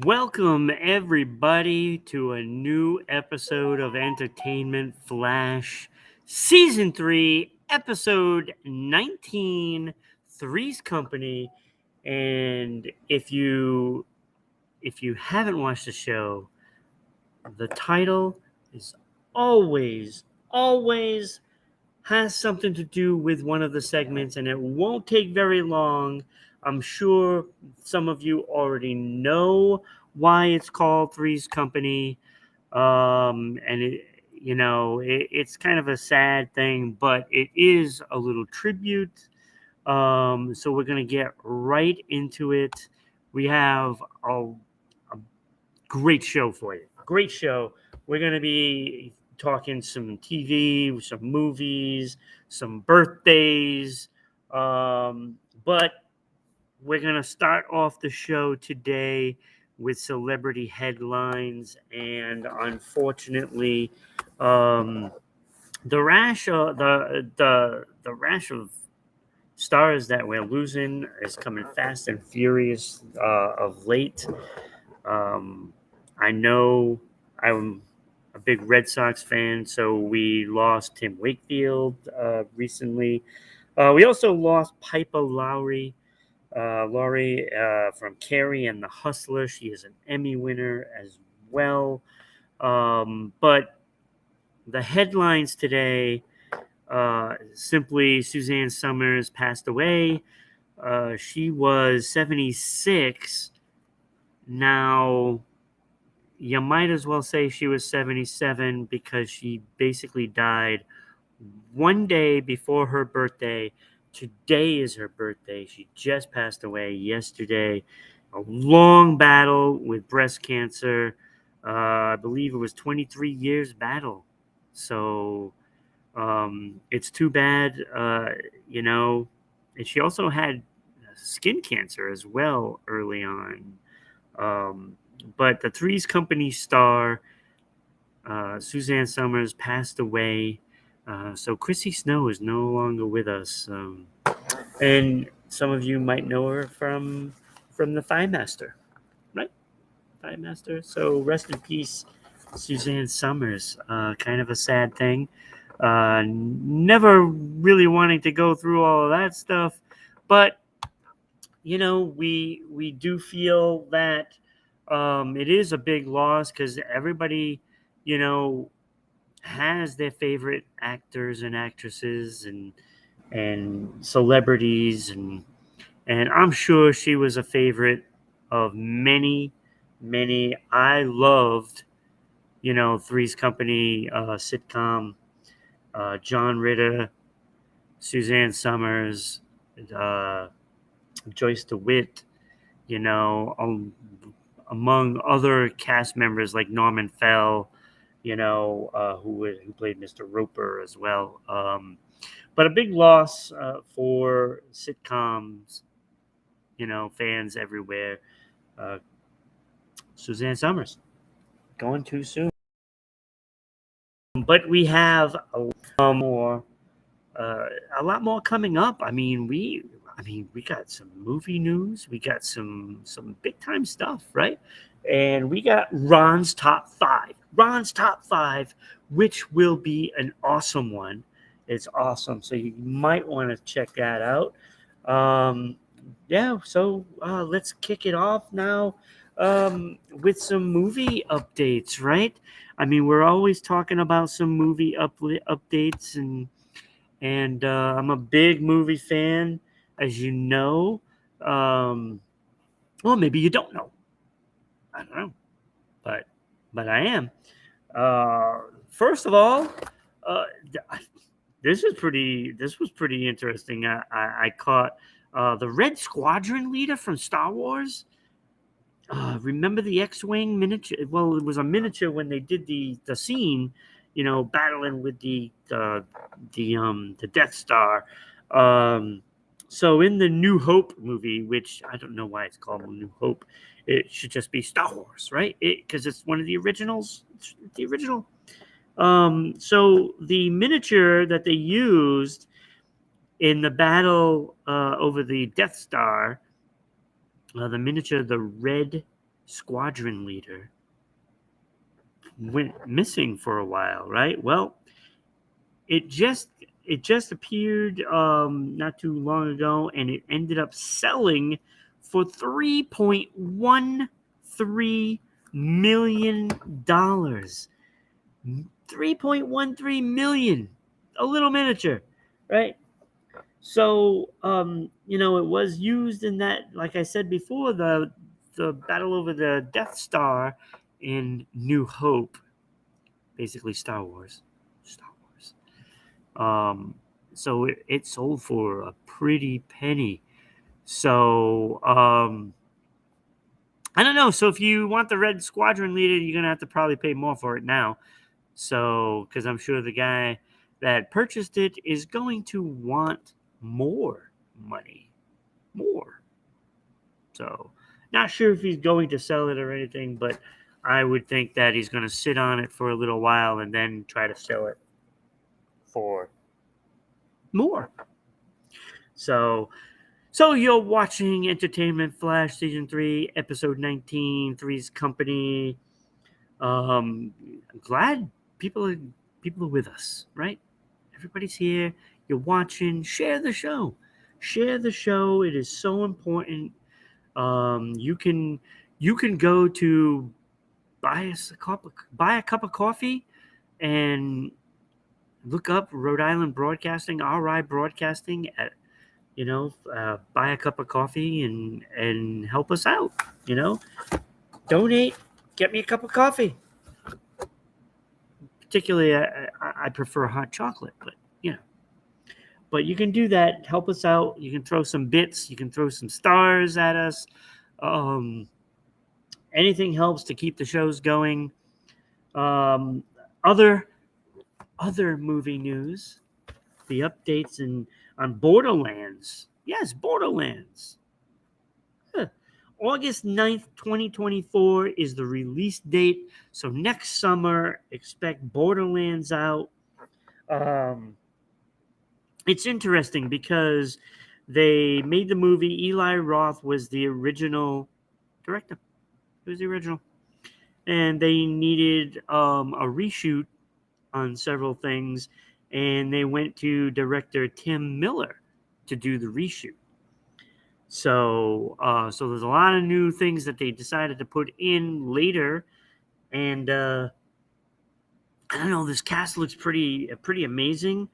Welcome, everybody, to a new episode of Entertainment Flash, Season 3, Episode 19, Three's Company. And if you haven't watched the show, the title is always has something to do with one of the segments, and it won't take very long. I'm sure some of you already know why it's called Three's Company. And it's kind of a sad thing, but it is a little tribute. So we're gonna get right into it. We have a great show for you. Great show. We're going to be talking some TV, some movies, some birthdays. But we're going to start off the show today with celebrity headlines. And unfortunately, um, the rash of stars that we're losing is coming fast and furious of late. Um, I know I'm a big Red Sox fan, so we lost Tim Wakefield recently. We also lost Piper Laurie from Carrie and the Hustler. She is an Emmy winner as well. But the headlines today simply Suzanne Summers passed away. She was 76. Now, you might as well say she was 77 because she basically died one day before her birthday. Today is her birthday. She just passed away yesterday. A long battle with breast cancer. I believe it was 23 years battle. So it's too bad, And she also had skin cancer as well early on. But the Three's Company star, Suzanne Summers, passed away. So Chrissy Snow is no longer with us. And some of you might know her from the Thigh Master, right? Thigh Master. So rest in peace, Suzanne Summers. Kind of a sad thing. Never really wanting to go through all of that stuff, but we do feel that it is a big loss because everybody, you know, has their favorite actors and actresses and celebrities and I'm sure she was a favorite of many. I loved, Three's Company sitcom, John Ritter, Suzanne Summers, uh, Joyce DeWitt, you know, among other cast members like Norman Fell, who played Mr. Roper as well. But a big loss for sitcoms, fans everywhere. Uh, Suzanne Summers going too soon. But we have uh, a lot more coming up. I mean, we got some movie news. We got some big time stuff, right? And we got Ron's top five. Ron's top five, which will be an awesome one. It's awesome, so you might want to check that out. Um, yeah, so let's kick it off now with some movie updates, right? I mean, we're always talking about some movie updates and I'm a big movie fan, as you know. Um, well, maybe you don't know. I don't know, but I am. First of all, uh, this is pretty. This was pretty interesting. I caught the Red Squadron leader from Star Wars. Remember the X-wing miniature? Well, it was a miniature when they did the scene, battling with the Death Star. Um, so in the New Hope movie, which I don't know why it's called New Hope, it should just be Star Wars, right? Because it's one of the originals. It's the original. So the miniature that they used in the battle over the Death Star, the miniature, the red squadron leader went missing for a while, right? Well, it just it just appeared not too long ago, and it ended up selling for $3.13 million. $3.13 million. A little miniature, right? So, it was used in that, like I said before, the battle over the Death Star in New Hope, basically Star Wars. Star Wars. So it sold for a pretty penny. So, I don't know. So if you want the Red Squadron leader, you're gonna have to probably pay more for it now. So, because I'm sure the guy that purchased it is going to want more money. More. So, not sure if he's going to sell it or anything, but I would think that he's going to sit on it for a little while and then try to sell it for more. So you're watching Entertainment Flash Season 3, Episode 19, Three's Company. I'm glad people are with us, right? Everybody's here. You're watching. Share the show. Share the show. It is so important. You can go to buy a cup of coffee and look up Rhode Island Broadcasting, RI Broadcasting at buy a cup of coffee and help us out. Donate. Get me a cup of coffee. Particularly, I prefer hot chocolate, but But you can do that. Help us out. You can throw some bits. You can throw some stars at us. Anything helps to keep the shows going. Um, other movie news. The updates on Borderlands. Yes, Borderlands. August 9th, 2024 is the release date. So next summer, expect Borderlands out. It's interesting because they made the movie. Eli Roth was the original director. He was the original. And they needed a reshoot on several things. And they went to director Tim Miller to do the reshoot. So there's a lot of new things that they decided to put in later. And I don't know, this cast looks pretty amazing.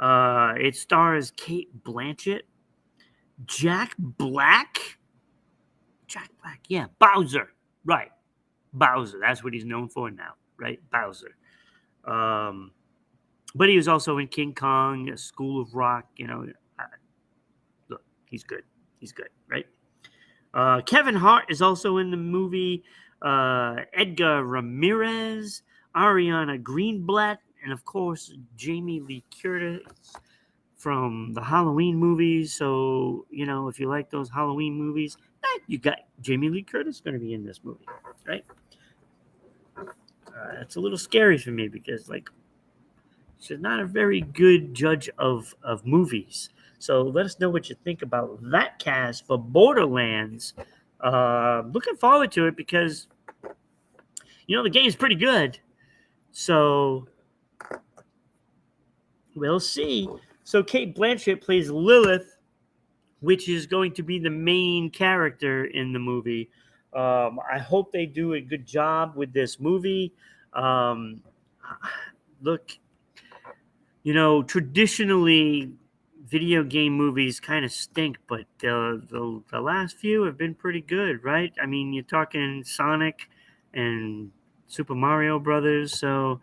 It stars Kate Blanchett, Jack Black, yeah, Bowser, right? Bowser, that's what he's known for now, right? Bowser. But he was also in King Kong, School of Rock. Look, he's good. He's good, right? Kevin Hart is also in the movie. Edgar Ramirez, Ariana Greenblatt, and of course Jamie Lee Curtis from the Halloween movies. So if you like those Halloween movies, you got Jamie Lee Curtis going to be in this movie, right? It's a little scary for me because she's not a very good judge of movies. So let us know what you think about that cast for Borderlands. Looking forward to it because the game's pretty good. So we'll see. So Kate Blanchett plays Lilith, which is going to be the main character in the movie. I hope they do a good job with this movie. Look, traditionally video game movies kind of stink, but the last few have been pretty good, right? I mean, you're talking Sonic and Super Mario Brothers, so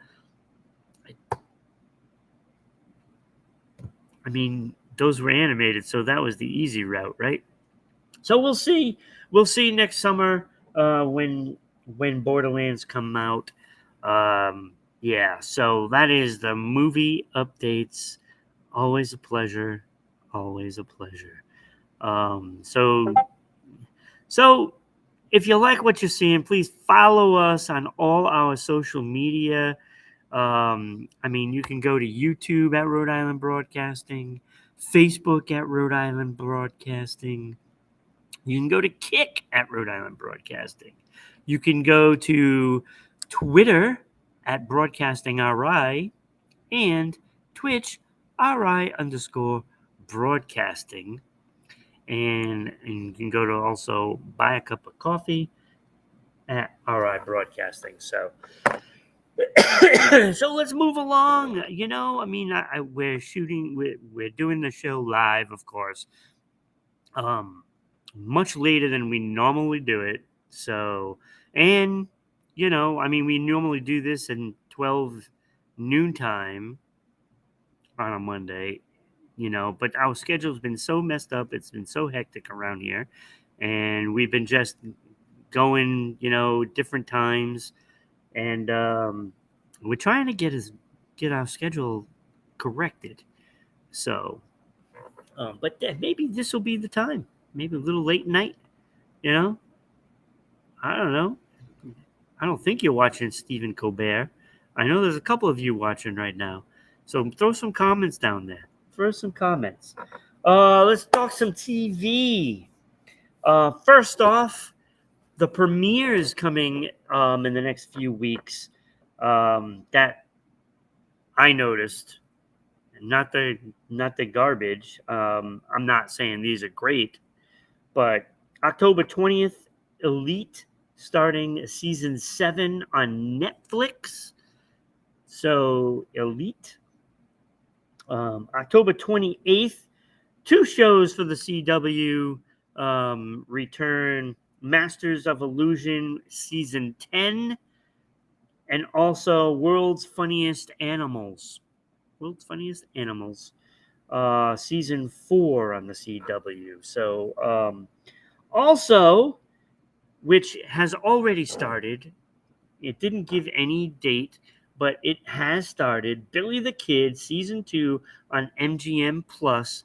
I mean, those were animated, so that was the easy route, right? So we'll see. We'll see next summer when Borderlands come out. Yeah, so that is the movie updates. Always a pleasure. Always a pleasure. So if you like what you're seeing, please follow us on all our social media. You can go to YouTube at Rhode Island Broadcasting, Facebook at Rhode Island Broadcasting. You can go to Kick at Rhode Island Broadcasting, You can go to Twitter at BroadcastingRI and Twitch RI_broadcasting. And you can go to also buy a cup of coffee at RI Broadcasting. So so let's move along. We're doing the show live, of course, much later than we normally do it. So, and we normally do this in 12 noontime on a Monday, but our schedule's been so messed up. It's been so hectic around here, and we've been just going, different times, and we're trying to get our schedule corrected. So, maybe this will be the time. Maybe a little late night. You know, I don't know. I don't think you're watching Stephen Colbert. I know there's a couple of you watching right now. So throw some comments down there. Throw some comments. Let's talk some TV. First off, the premiere is coming in the next few weeks. That I noticed. Not the garbage. I'm not saying these are great, but October 20th, Elite starting season 7 on Netflix. So Elite. October 28th, 2 shows for the CW return: Masters of Illusion season 10 and also World's Funniest Animals. World's Funniest Animals. Season 4 on the CW. So, also, which has already started, it didn't give any date, but it has started. Billy the Kid, season 2 on MGM Plus.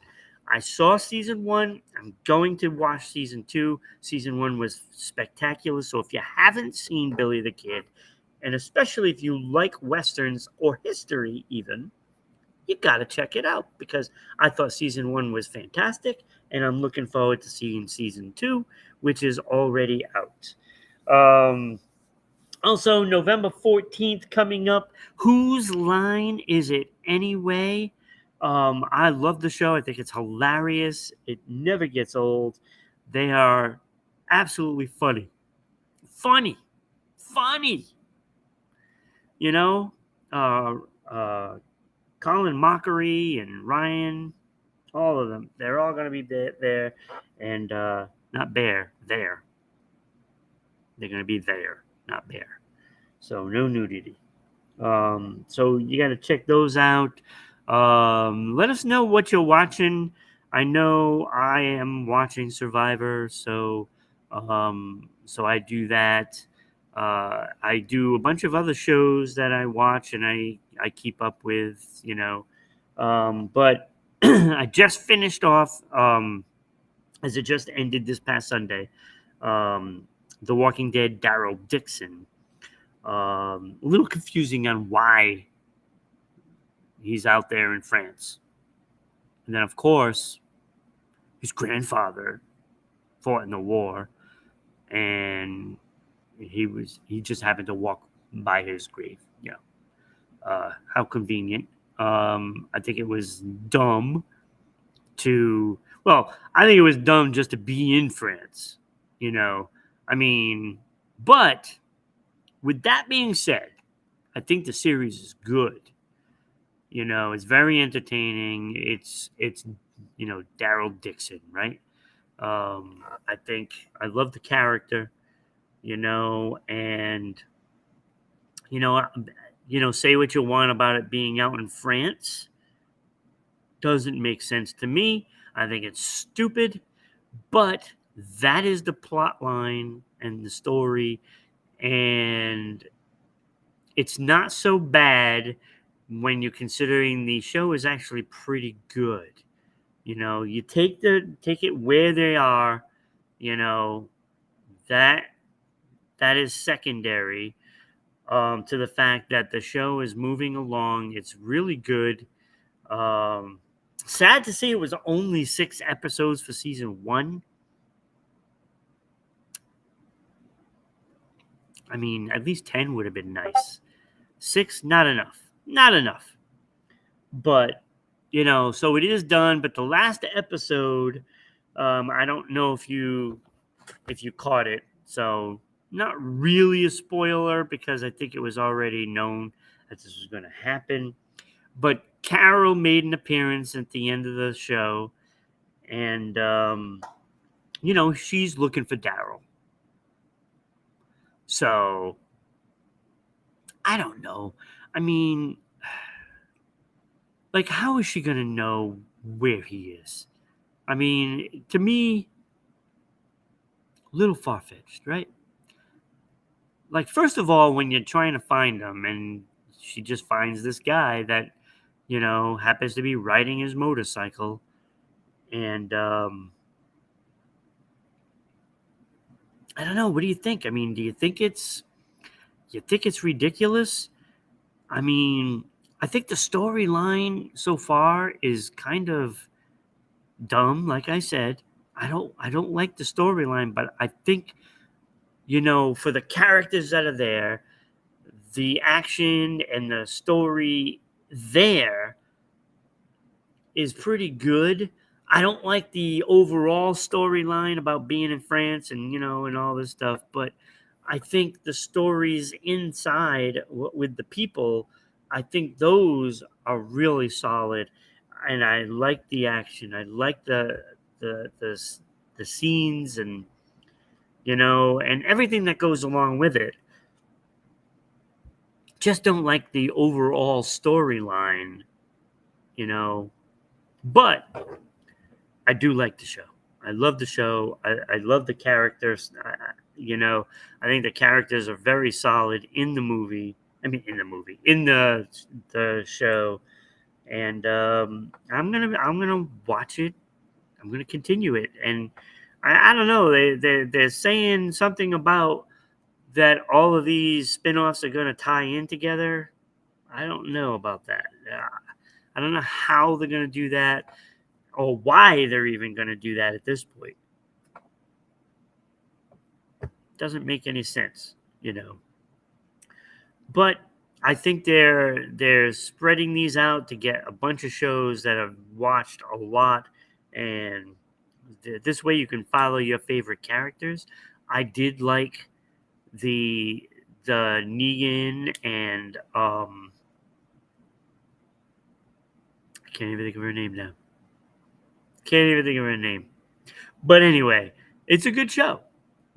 I saw season 1. I'm going to watch season 2. Season 1 was spectacular. So if you haven't seen Billy the Kid, and especially if you like Westerns or history even, you got to check it out because I thought season 1 was fantastic, and I'm looking forward to seeing season 2, which is already out. Also, November 14th coming up. Whose Line Is It Anyway? I love the show. I think it's hilarious. It never gets old. They are absolutely funny. Funny. Funny. You know? Uh, uh, Colin Mockery and Ryan, all of them. They're all going to be there. And not bear, there. They're going to be there, not bear. So no nudity. So you got to check those out. Let us know what you're watching. I know I am watching Survivor, so I do that. I do a bunch of other shows that I watch and I keep up with, but I just finished off, as it just ended this past Sunday, The Walking Dead Daryl Dixon. A little confusing on why he's out there in France. And then, of course, his grandfather fought in the war, and he just happened to walk by his grave. Yeah, how convenient. I think it was dumb I think it was dumb just to be in France. I mean, but with that being said, I think the series is good. It's very entertaining. It's Daryl Dixon, right? I think I love the character, and say what you want about it being out in France. Doesn't make sense to me. I think it's stupid, but that is the plot line and the story, and it's not so bad when you're considering the show is actually pretty good. You take it where they are, that is secondary to the fact that the show is moving along. It's really good. Sad to say it was only 6 episodes for season 1. I mean, at least 10 would have been nice. 6, not enough. Not enough. But, so it is done. But the last episode, I don't know if you caught it. So not really a spoiler because I think it was already known that this was going to happen. But Carol made an appearance at the end of the show, and she's looking for Daryl. So I don't know. I mean, like, how is she gonna know where he is? I mean, to me, a little far fetched, right? Like, first of all, when you're trying to find him, and she just finds this guy that happens to be riding his motorcycle, and I don't know. What do you think? I mean, do you think it's ridiculous? I mean, I think the storyline so far is kind of dumb. Like I said, I don't like the storyline, but I think for the characters that are there, the action and the story there is pretty good. I don't like the overall storyline about being in France and all this stuff, but I think the stories inside with the people, I think those are really solid, and I like the action. I like the scenes and everything that goes along with it. Just don't like the overall storyline, you know. But I do like the show. I love the show. I love the characters. I think the characters are very solid in the movie. I mean, in the show, and I'm gonna watch it. I'm gonna continue it, and I don't know. They're saying something about that all of these spin-offs are gonna tie in together. I don't know about that. I don't know how they're gonna do that, or why they're even going to do that at this point. Doesn't make any sense. But I think they're spreading these out to get a bunch of shows that have watched a lot, and this way you can follow your favorite characters. I did like the Negan and I can't even think of her name now. Can't even think of her name. But anyway, it's a good show.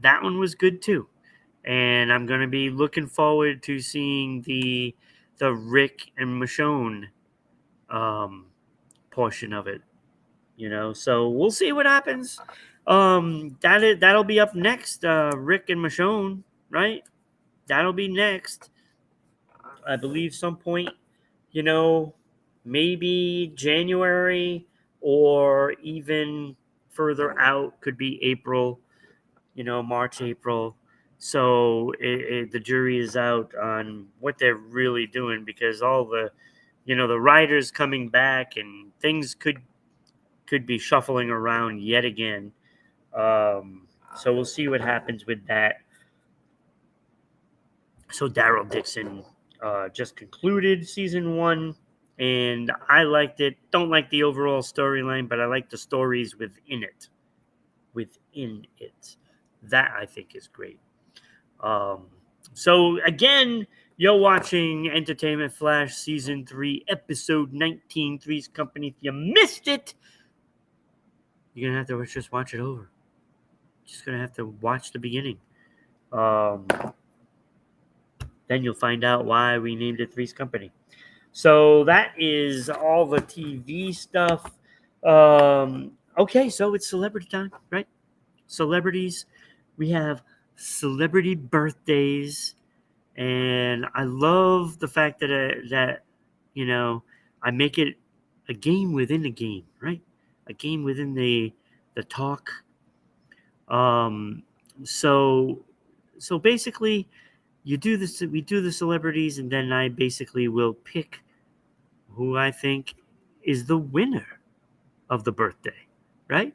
That one was good too. And I'm going to be looking forward to seeing the Rick and Michonne portion of it. So we'll see what happens. That'll be up next. Rick and Michonne, right? That'll be next. I believe some point. You know, maybe January or even further out. Could be April. March, April. So the jury is out on what they're really doing, because all the writers coming back, and things could be shuffling around yet again. So we'll see what happens with that. So Daryl Dixon just concluded season 1, and I liked it. Don't like the overall storyline, but I like the stories within it. That I think is great. So again, you're watching Entertainment Flash Season 3, Episode 19, Three's Company. If you missed it, you're going to have to just watch it over. Just going to have to watch the beginning. Then you'll find out why we named it Three's Company. So that is all the TV stuff. Okay, so it's celebrity time, right? Celebrities. We have celebrity birthdays, and I love the fact that I make it a game within a game, right? A game within the talk. So basically, you do this. We do the celebrities, and then I basically will pick who I think is the winner of the birthday, right?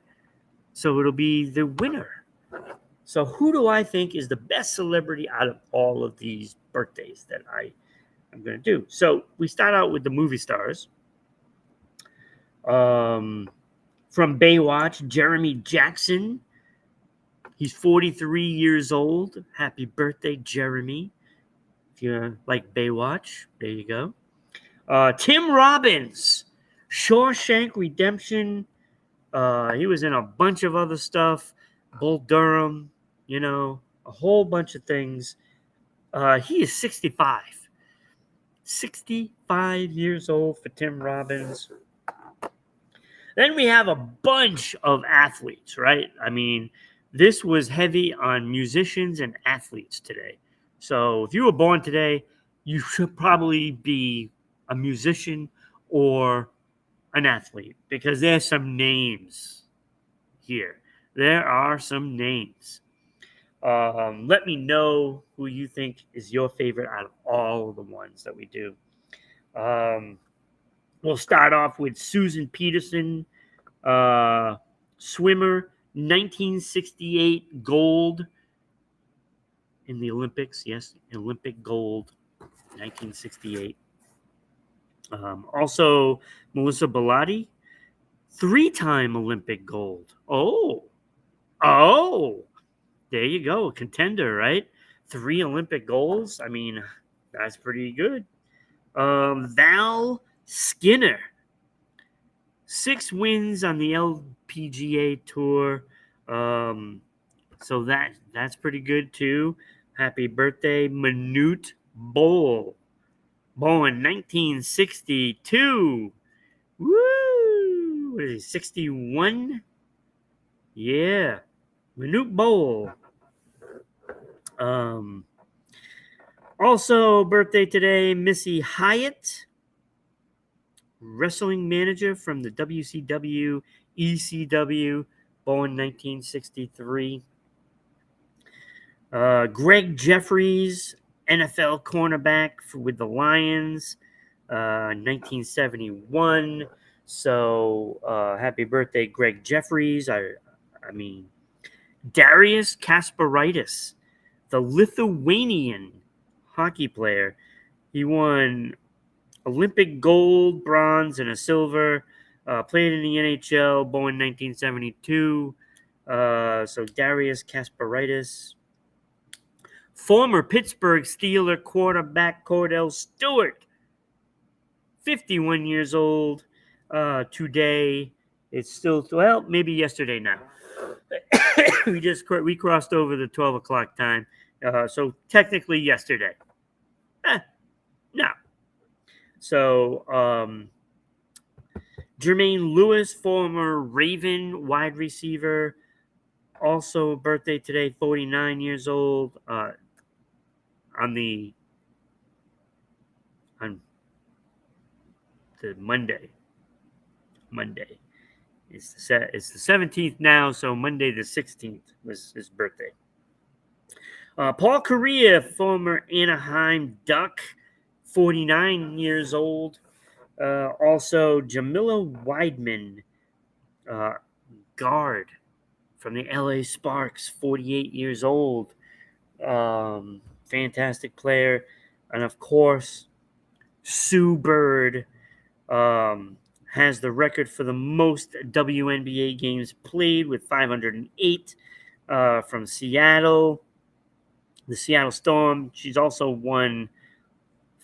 So it'll be the winner. So who do I think is the best celebrity out of all of these birthdays that I am going to do? So we start out with the movie stars. From Baywatch, Jeremy Jackson. He's 43 years old. Happy birthday, Jeremy. If you like Baywatch, there you go. Tim Robbins, Shawshank Redemption. He was in a bunch of other stuff. Bull Durham, a whole bunch of things. He is 65. 65 years old for Tim Robbins. Then we have a bunch of athletes, right? I mean, this was heavy on musicians and athletes today. So if you were born today, you should probably be a musician or an athlete because there's some names here. There are some names. Let me know who you think is your favorite out of all the ones that we do. We'll start off with Susan Peterson, swimmer, 1968 gold in the Olympics. Yes, Olympic gold, 1968. Also, Melissa Bellotti, three-time Olympic gold. Oh, there you go, contender, right? 3 Olympic golds. I mean, that's pretty good. Val Skinner, 6 wins on the LPGA Tour. So that's pretty good too. Happy birthday, Manute Bol. Born 1962. Woo! What is he, 61? Yeah. Manute Bol. Also, birthday today, Missy Hyatt, wrestling manager from the WCW, ECW, born 1963. Greg Jeffries, NFL cornerback with the Lions, 1971. So, happy birthday, Greg Jeffries. I mean, Darius Kasparaitis, the Lithuanian hockey player. He won Olympic gold, bronze, and a silver. Played in the NHL, born 1972. So Darius Kasparaitis. Former Pittsburgh Steeler quarterback Cordell Stewart, 51 years old. Today, it's still, well, maybe yesterday now. we crossed over the 12 o'clock time. So technically yesterday. No. So, Jermaine Lewis, former Raven wide receiver, also birthday today, 49 years old. On the Monday. It's the 17th now, so Monday the 16th was his birthday. Paul Correa, former Anaheim Duck, 49 years old. Also, Jamila Weidman, guard from the LA Sparks, 48 years old. Fantastic player. And of course, Sue Bird has the record for the most WNBA games played with 508 from Seattle. The Seattle Storm. She's also won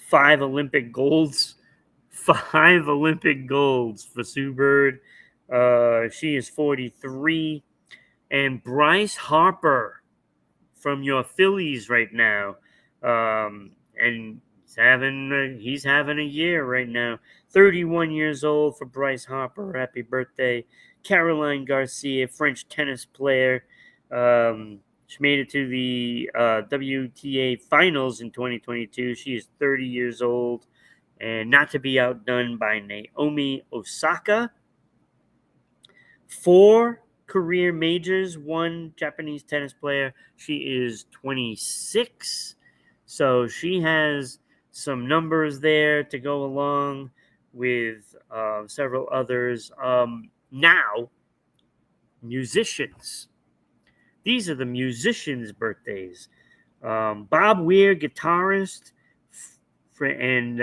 5 Olympic golds. 5 Olympic golds for Sue Bird. She is 43. And Bryce Harper from your Phillies right now. And he's having a year right now. 31 years old for Bryce Harper. Happy birthday. Caroline Garcia, French tennis player. She made it to the WTA finals in 2022. She is 30 years old and not to be outdone by Naomi Osaka. 4 career majors, 1 Japanese tennis player. She is 26. So she has some numbers there to go along with several others. Now, musicians. These are the musicians' birthdays. Bob Weir, guitarist, and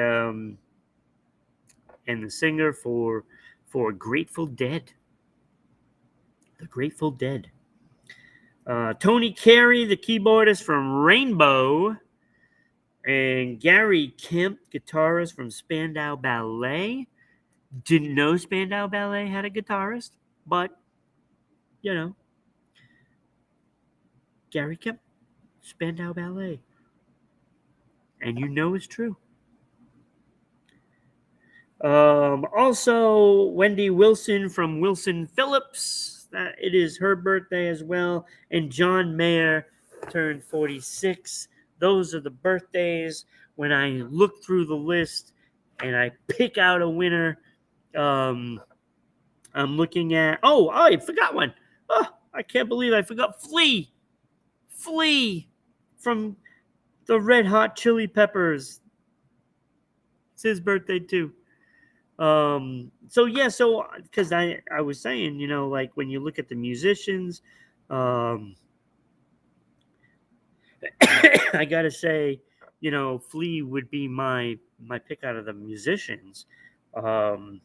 the singer for Grateful Dead. The Grateful Dead. Tony Carey, the keyboardist from Rainbow, and Gary Kemp, guitarist from Spandau Ballet. Didn't know Spandau Ballet had a guitarist, but you know, Gary Kemp, Spandau Ballet, and you know it's true. Also, Wendy Wilson from Wilson Phillips. It is her birthday as well. And John Mayer turned 46. Those are the birthdays. When I look through the list and I pick out a winner, I'm looking at. Oh, I forgot one. Oh, I can't believe I forgot Flea. Flea from the Red Hot Chili Peppers. It's his birthday too. So because I was saying, like when you look at the musicians, um I gotta say, Flea would be my pick out of the musicians. um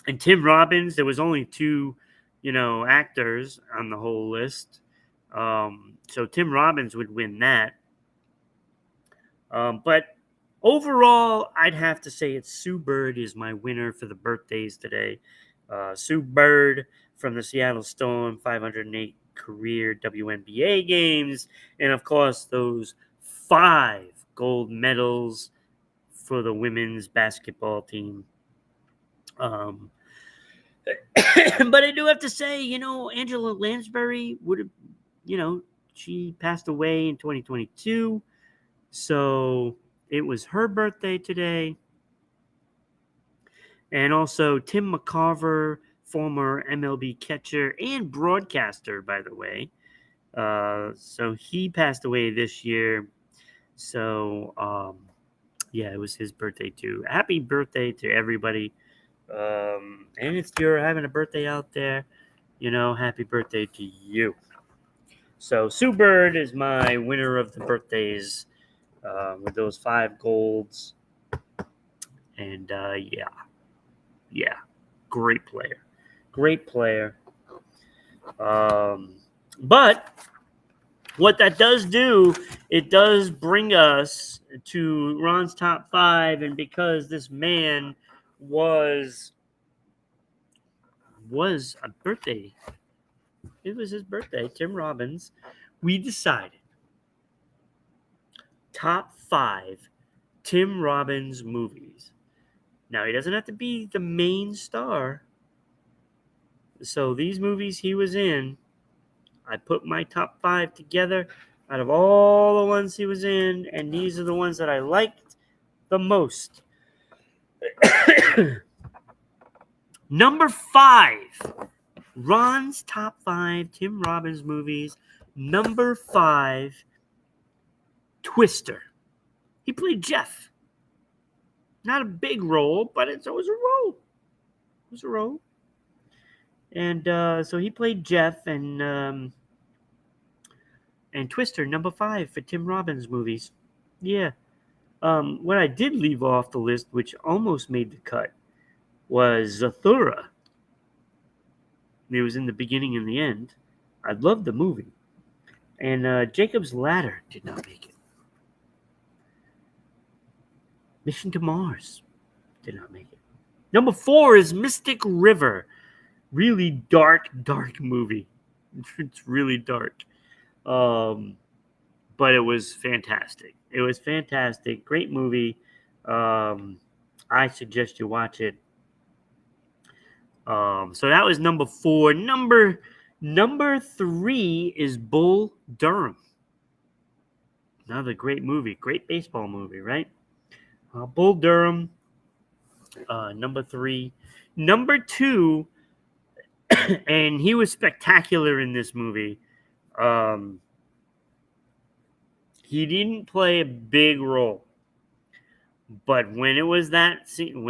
and Tim Robbins, there was only two actors on the whole list. So Tim Robbins would win that. But overall, I'd have to say it's Sue Bird is my winner for the birthdays today. Sue Bird from the Seattle Storm, 508 career WNBA games, and of course those 5 gold medals for the women's basketball team. Um, but I do have to say, Angela Lansbury would have, she passed away in 2022. So it was her birthday today. And also Tim McCarver, former MLB catcher and broadcaster, by the way. So he passed away this year. So, yeah, it was his birthday too. Happy birthday to everybody. And if you're having a birthday out there, happy birthday to you. So Sue Bird is my winner of the birthdays with those 5 golds. And yeah, great player. Great player. But what that does do, it does bring us to Ron's top 5. And because this man was a birthday, it was his birthday, Tim Robbins, we decided top 5 Tim Robbins movies. Now, he doesn't have to be the main star. So these movies he was in, I put my top 5 together out of all the ones he was in, and these are the ones that I liked the most. Number 5, Ron's top 5 Tim Robbins movies. Number 5, Twister. He played Jeff. Not a big role, but it was a role. It was a role. And so he played Jeff, and Twister, number 5 for Tim Robbins movies. Yeah. What I did leave off the list, which almost made the cut, was Zathura. It was in the beginning and the end. I loved the movie. And Jacob's Ladder did not make it. Mission to Mars did not make it. Number 4 is Mystic River. Really dark movie. It's really dark. But it was fantastic. It was fantastic. Great movie. I suggest you watch it. So that was number 4. Number 3 is Bull Durham. Another great movie. Great baseball movie, right? Bull Durham. Number 3. Number 2, and he was spectacular in this movie. He didn't play a big role, but when it was that scene,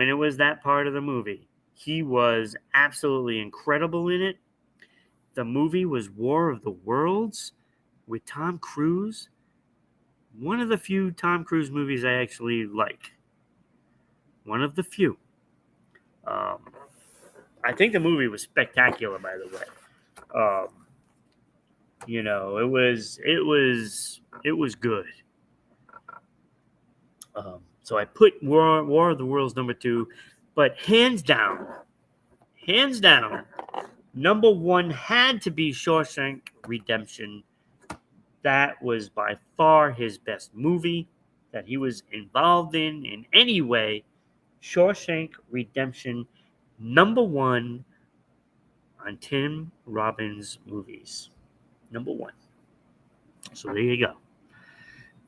part of the movie, he was absolutely incredible in it. The movie was War of the Worlds with Tom Cruise. One of the few Tom Cruise movies I actually like. One of the few. Um, I think the movie was spectacular, by the way. Um, it was good. So I put War of the Worlds number 2, but hands down, number 1 had to be Shawshank Redemption. That was by far his best movie that he was involved in any way. Shawshank Redemption, number 1 on Tim Robbins movies. Number 1. So there you go.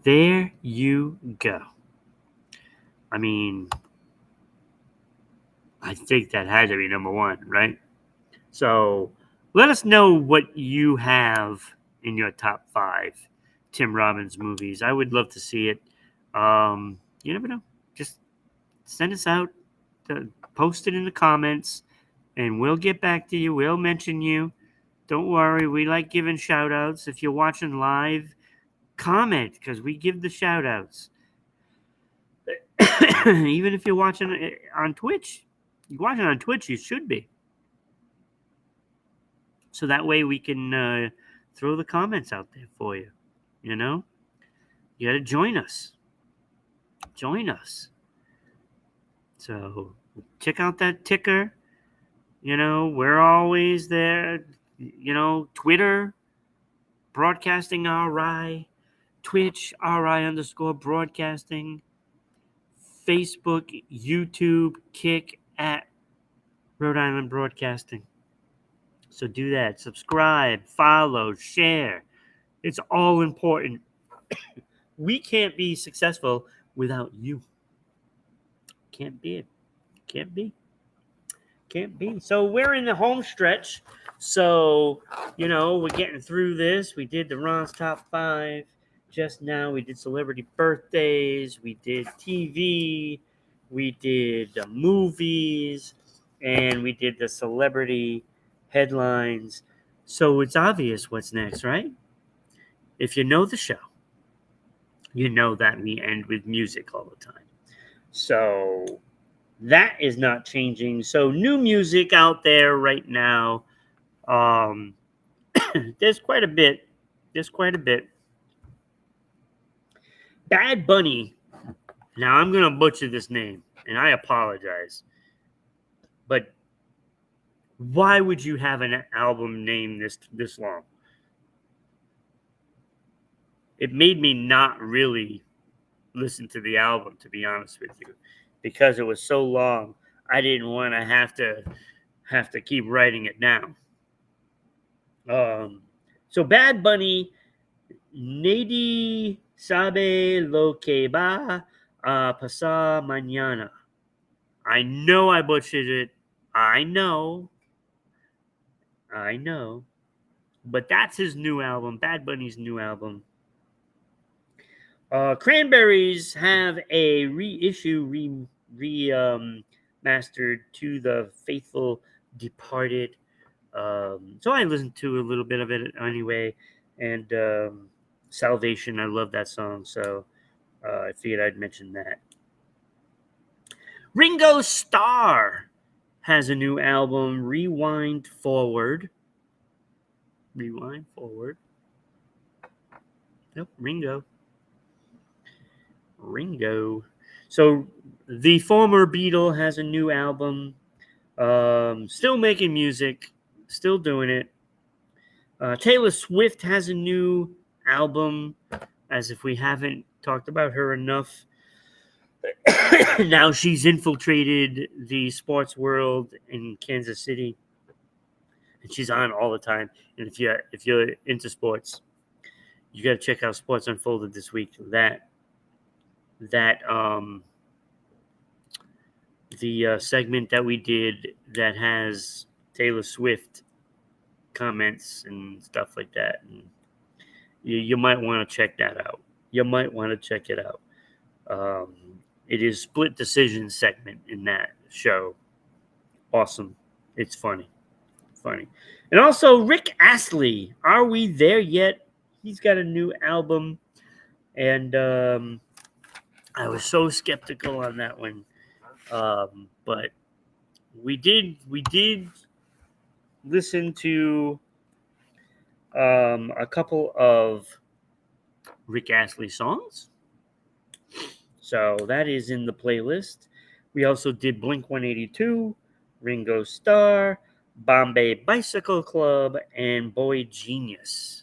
There you go. I mean, I think that had to be number 1, right? So let us know what you have in your top 5 Tim Robbins movies. I would love to see it. You never know. Just send us out, post it in the comments, and we'll get back to you. We'll mention you. Don't worry. We like giving shout outs. If you're watching live, comment because we give the shout outs. Even if you're watching on Twitch, you should be. So that way we can throw the comments out there for you. You know, you got to join us. Join us. So check out that ticker. We're always there. Twitter, Broadcasting RI, Twitch, RI_broadcasting, Facebook, YouTube, Kick at Rhode Island Broadcasting. So do that. Subscribe, follow, share. It's all important. We can't be successful without you. Can't be it. Can't be. So we're in the home stretch. So, we're getting through this. We did the Ron's Top 5 just now. We did celebrity birthdays. We did TV. We did movies. And we did the celebrity headlines. So it's obvious what's next, right? If you know the show, you know that we end with music all the time. So that is not changing. So new music out there right now. There's quite a bit. Bad Bunny. Now I'm gonna butcher this name, and I apologize. But why would you have an album named this long? It made me not really listen to the album, to be honest with you, because it was so long. I didn't want to have to keep writing it down. So Bad Bunny, Nadie sabe lo que va a pasar mañana. I know I butchered it. I know. But that's his new album, Bad Bunny's new album. Cranberries have a mastered to the faithful departed. So I listened to a little bit of it anyway, and Salvation, I love that song, so I figured I'd mention that. Ringo Starr has a new album, Rewind Forward. Yep, Ringo. So the former Beatle has a new album, still making music, still doing it. Taylor Swift has a new album, as if we haven't talked about her enough. Now she's infiltrated the sports world in Kansas City, and she's on all the time. And if you're into sports, you got to check out Sports Unfolded this week. The segment that we did that has Taylor Swift comments and stuff like that. And you might want to check that out. It is split decision segment in that show. Awesome. It's funny. And also Rick Astley. Are we there yet? He's got a new album, and I was so skeptical on that one. But we did listen to a couple of Rick Astley songs. So that is in the playlist. We also did Blink 182, Ringo Starr, Bombay Bicycle Club, and Boy Genius.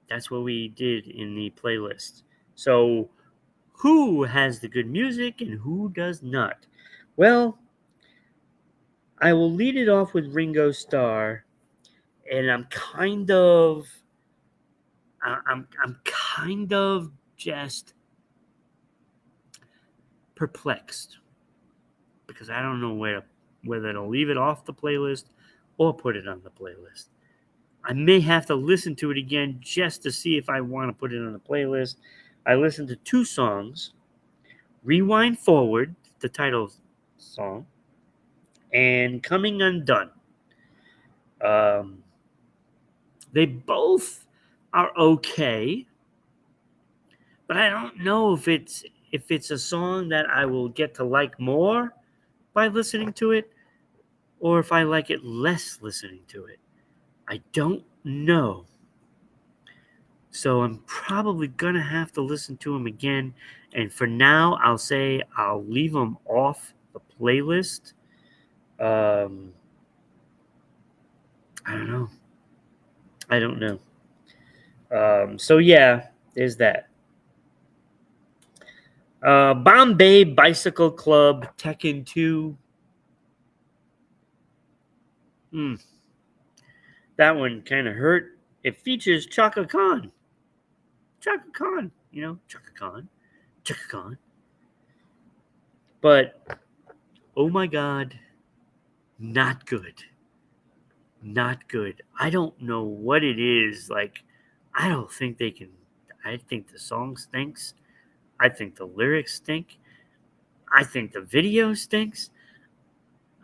That's what we did in the playlist. So, who has the good music and who does not? Well, I will lead it off with Ringo Starr, and I'm kind of just perplexed because I don't know whether to leave it off the playlist or put it on the playlist. I may have to listen to it again just to see if I want to put it on the playlist. I listened to two songs, Rewind Forward, the title song, and Coming Undone. Um, they both are okay, but I don't know if it's a song that I will get to like more by listening to it, or if I like it less listening to it. I don't know. So I'm probably going to have to listen to them again. And for now, I'll say I'll leave them off the playlist. I don't know. I don't know. So yeah, there's that. Bombay Bicycle Club Tekken 2. That one kind of hurt. It features Chaka Khan. Chaka Khan, Chaka Khan. Chaka Khan. But, oh my God, not good. Not good. I don't know what it is. Like, I don't think they can. I think the song stinks. I think the lyrics stink. I think the video stinks.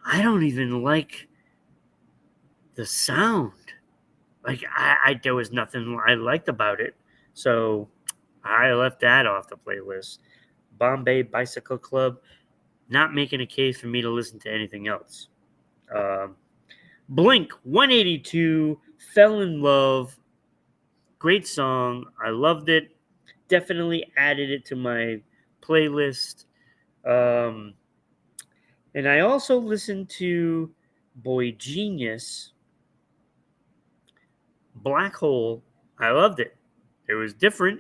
I don't even like the sound. Like, there was nothing I liked about it. So I left that off the playlist. Bombay Bicycle Club, not making a case for me to listen to anything else. Blink 182, Fell in Love. Great song. I loved it. Definitely added it to my playlist. Um, and I also listened to Boy Genius, Black Hole. I loved it. It was different,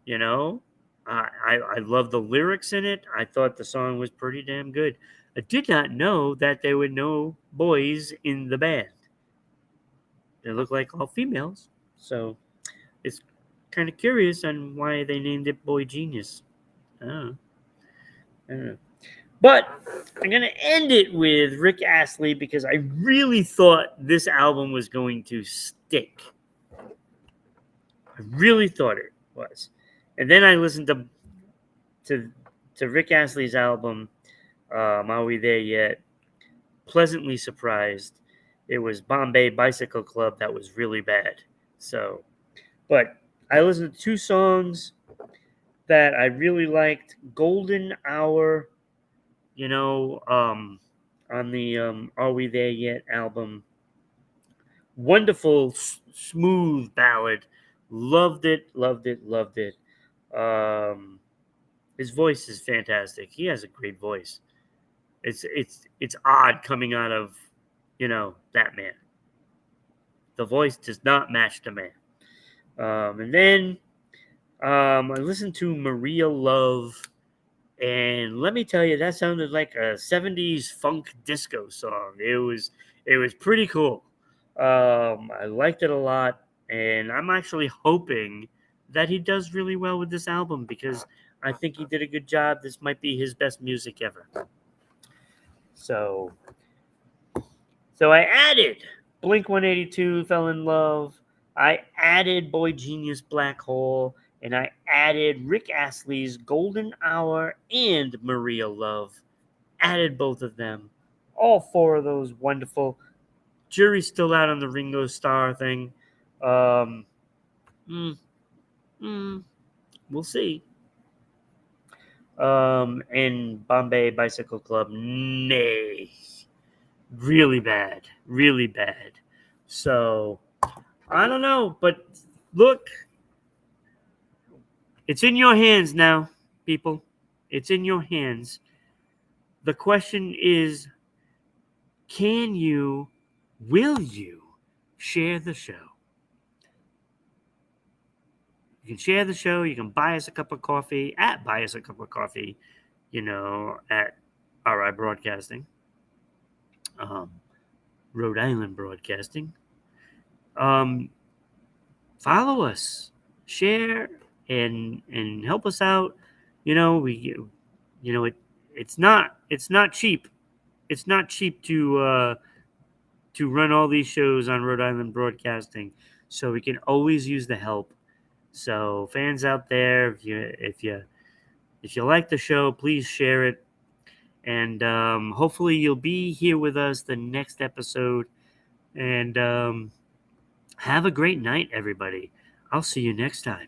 you know. I love the lyrics in it. I thought the song was pretty damn good. I did not know that there were no boys in the band. They look like all females. So it's kind of curious on why they named it Boy Genius. I don't know. I don't know. But I'm going to end it with Rick Astley because I really thought this album was going to stick. I really thought it was. And then I listened to Rick Astley's album, Are We There Yet? Pleasantly surprised. It was Bombay Bicycle Club that was really bad. So, but I listened to two songs that I really liked. Golden Hour, on the Are We There Yet album. Wonderful, smooth ballad. Loved it, loved it, loved it. His voice is fantastic. He has a great voice. It's odd coming out of, that man. The voice does not match the man. And then I listened to Maria Love, and let me tell you, that sounded like a 70s funk disco song. It was pretty cool. I liked it a lot, and I'm actually hoping that he does really well with this album because I think he did a good job. This might be his best music ever. So I added Blink 182, Fell in Love. I added Boy Genius, Black Hole. And I added Rick Astley's Golden Hour and Maria Love. Added both of them all four of those wonderful. Jury's still out on the Ringo Starr thing. Um, mm, mm, we'll see. And Bombay Bicycle Club, nay, really bad, really bad. So I don't know, but look, it's in your hands now, people. It's in your hands. The question is, can you, will you share the show? You can share the show. You can buy us a cup of coffee at Buy Us a Cup of Coffee, at RI Broadcasting, um, Rhode Island Broadcasting. Um, Follow us, share, and help us out. It's not cheap. It's not cheap to run all these shows on Rhode Island Broadcasting, so we can always use the help. So fans out there, if you like the show, please share it, and hopefully you'll be here with us the next episode. And have a great night, everybody. I'll see you next time.